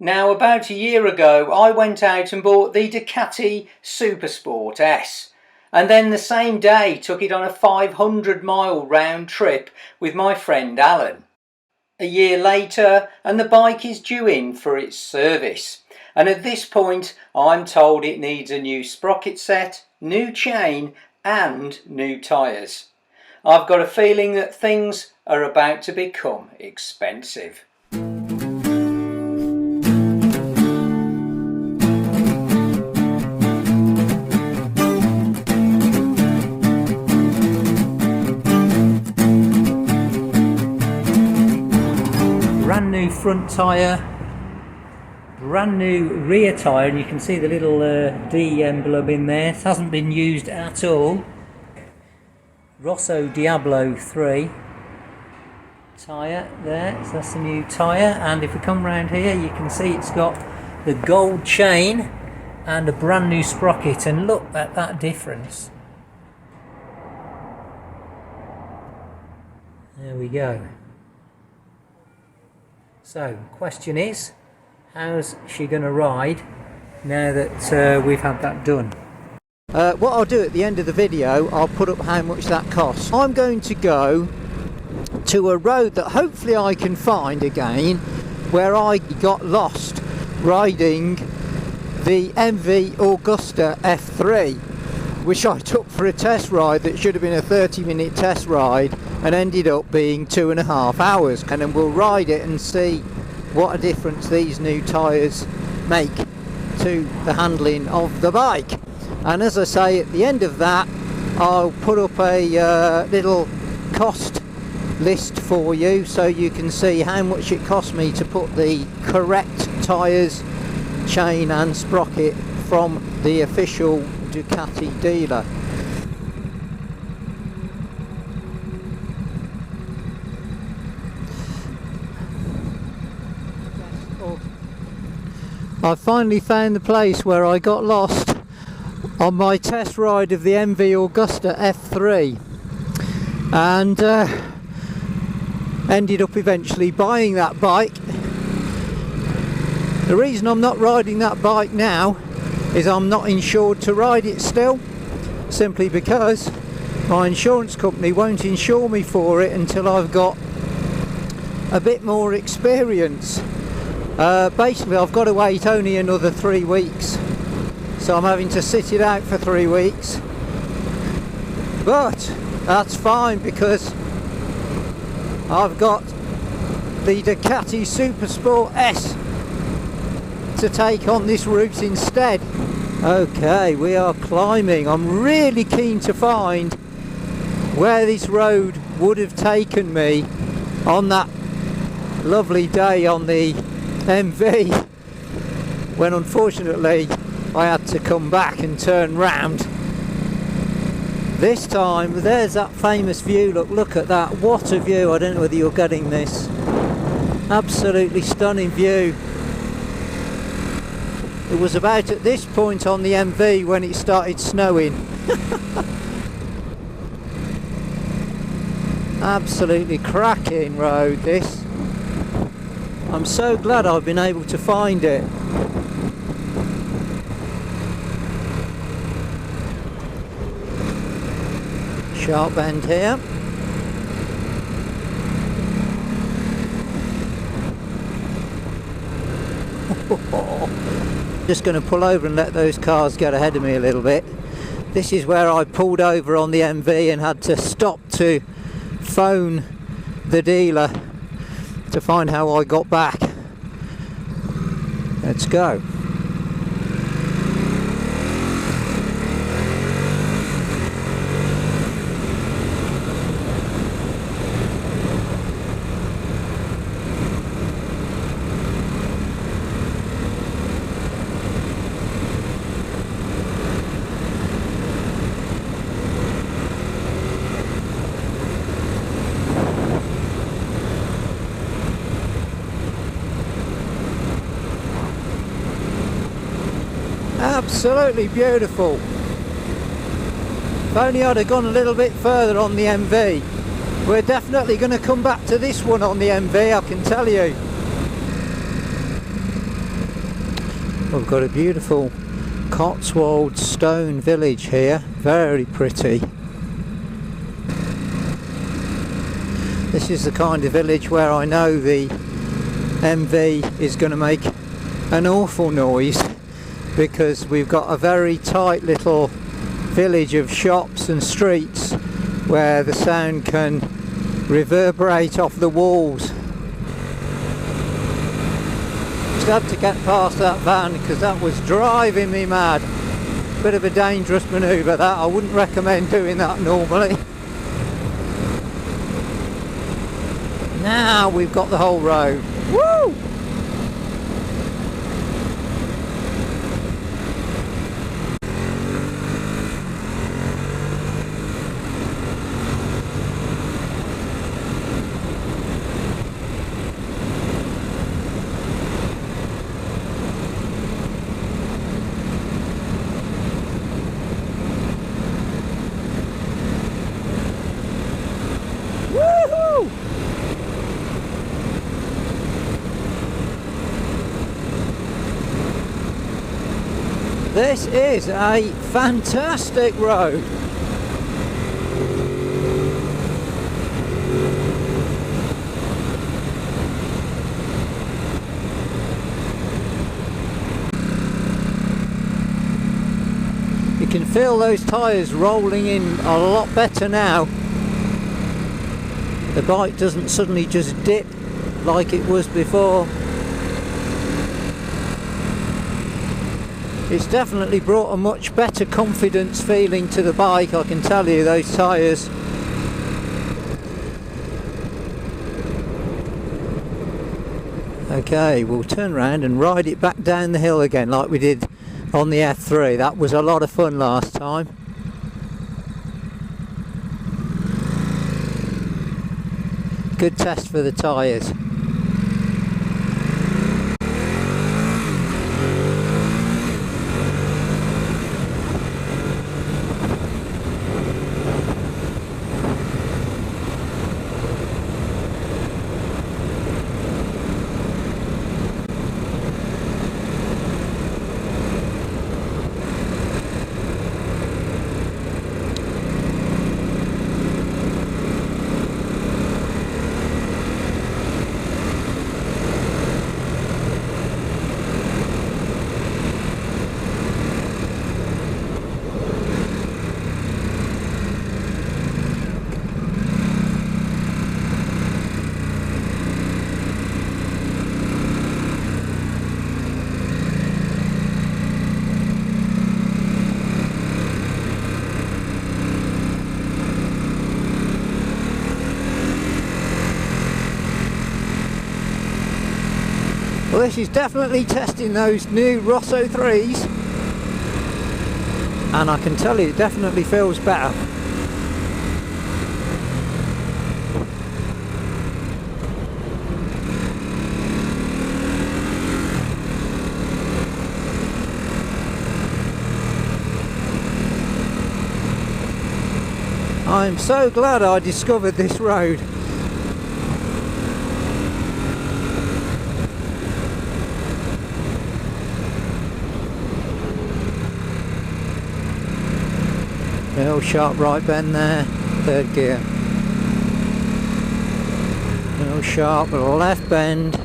Now, about a year ago, I went out and bought the Ducati Supersport S, and then the same day took it on a 500-mile round trip with my friend Alan. A year later, and the bike is due in for its service, and at this point I'm told it needs a new sprocket set, new chain and new tyres. I've got a feeling that things are about to become expensive. Brand new front tyre, brand new rear tyre, and you can see the little D emblem in there. It hasn't been used at all. Rosso Diablo 3 tyre there, so that's the new tyre. And if we come round here, you can see it's got the gold chain and a brand new sprocket, and look at that difference. There we go. So, question is, how's she going to ride now that we've had that done? What I'll do at the end of the video, I'll put up how much that costs. I'm going to go to a road that hopefully I can find again, where I got lost riding the MV Augusta F3, which I took for a test ride that should have been a 30-minute test ride and ended up being 2.5 hours. And then we'll ride it and see what a difference these new tyres make to the handling of the bike. And as I say, at the end of that, I'll put up a little cost list for you so you can see how much it cost me to put the correct tyres, chain and sprocket from the official Ducati dealer. I finally found the place where I got lost on my test ride of the MV Augusta F3, and ended up eventually buying that bike. The reason I'm not riding that bike now is I'm not insured to ride it still, simply because my insurance company won't insure me for it until I've got a bit more experience. Basically I've got to wait only another 3 weeks, so I'm having to sit it out for 3 weeks, but that's fine because I've got the Ducati Supersport S to take on this route instead. Okay, we are climbing. I'm really keen to find where this road would have taken me on that lovely day on the MV, when unfortunately I had to come back and turn round. This time, there's that famous view. Look at that, what a view. I don't know whether you're getting this. Absolutely stunning view. It was about at this point on the MV when it started snowing. Absolutely cracking road this. I'm so glad I've been able to find it. Sharp bend here. Just going to pull over and let those cars get ahead of me a little bit. This is where I pulled over on the MV and had to stop to phone the dealer to find how I got back. Let's go. Absolutely beautiful. If only I'd have gone a little bit further on the MV. We're definitely going to come back to this one on the MV, I can tell you. We've got a beautiful Cotswold stone village here, very pretty. This is the kind of village where I know the MV is going to make an awful noise, because we've got a very tight little village of shops and streets where the sound can reverberate off the walls. Just had to get past that van because that was driving me mad. Bit of a dangerous manoeuvre that, I wouldn't recommend doing that normally. Now we've got the whole road. Woo! This is a fantastic road. You can feel those tyres rolling in a lot better now. The bike doesn't suddenly just dip like it was before. It's definitely brought a much better confidence feeling to the bike, I can tell you, those tyres. Okay, we'll turn around and ride it back down the hill again like we did on the F3. That was a lot of fun last time. Good test for the tyres. Well, this is definitely testing those new Rosso 3s, and I can tell you it definitely feels better. I'm so glad I discovered this road. Real sharp right bend there, third gear. Real sharp left bend.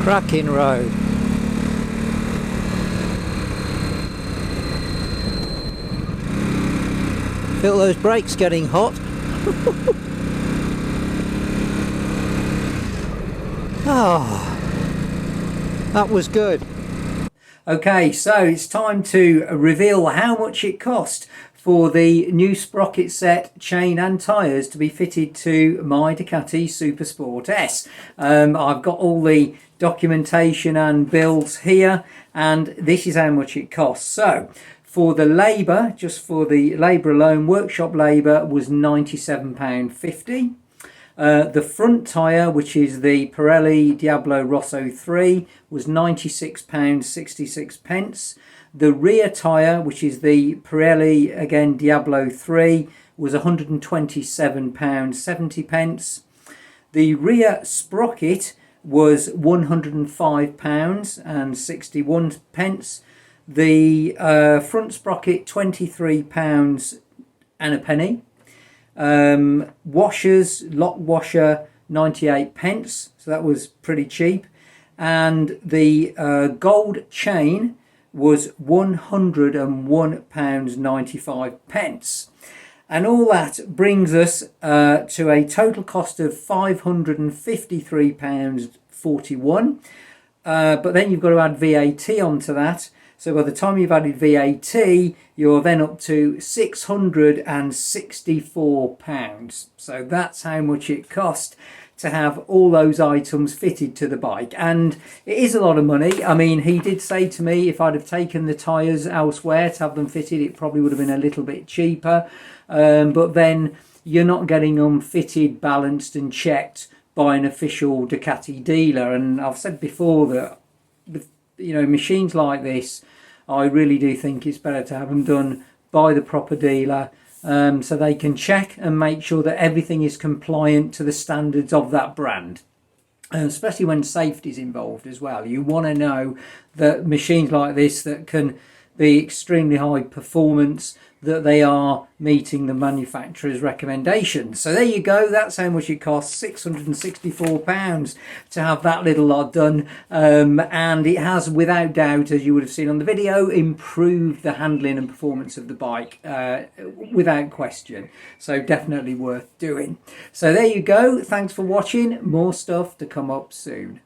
Cracking road. Feel those brakes getting hot. Oh, that was good. Okay, so it's time to reveal how much it cost for the new sprocket set, chain and tyres to be fitted to my Ducati Supersport S. I've got all the documentation and bills here, and this is how much it costs. So for the labour, just for the labour alone, workshop labour was £97.50. The front tyre, which is the Pirelli Diablo Rosso 3, was £96.66. The rear tyre, which is the Pirelli, again, Diablo 3, was £127.70. The rear sprocket was £105.61. The front sprocket, £23 and a penny. Washers, lock washer, 98p, so that was pretty cheap. And the gold chain was £101.95. And all that brings us to a total cost of £553.41. But then you've got to add VAT onto that. So by the time you've added VAT, you're then up to £664. So that's how much it cost to have all those items fitted to the bike. And it is a lot of money. I mean, he did say to me if I'd have taken the tyres elsewhere to have them fitted, it probably would have been a little bit cheaper. But then you're not getting them fitted, balanced and checked by an official Ducati dealer. And I've said before that with, machines like this, I really do think it's better to have them done by the proper dealer, so they can check and make sure that everything is compliant to the standards of that brand. And especially when safety is involved as well. You want to know that machines like this that can be extremely high performance, that they are meeting the manufacturer's recommendations. So there you go, that's how much it costs, £664 to have that little lot done. And it has, without doubt, as you would have seen on the video, improved the handling and performance of the bike, without question. So definitely worth doing. So there you go, thanks for watching, more stuff to come up soon.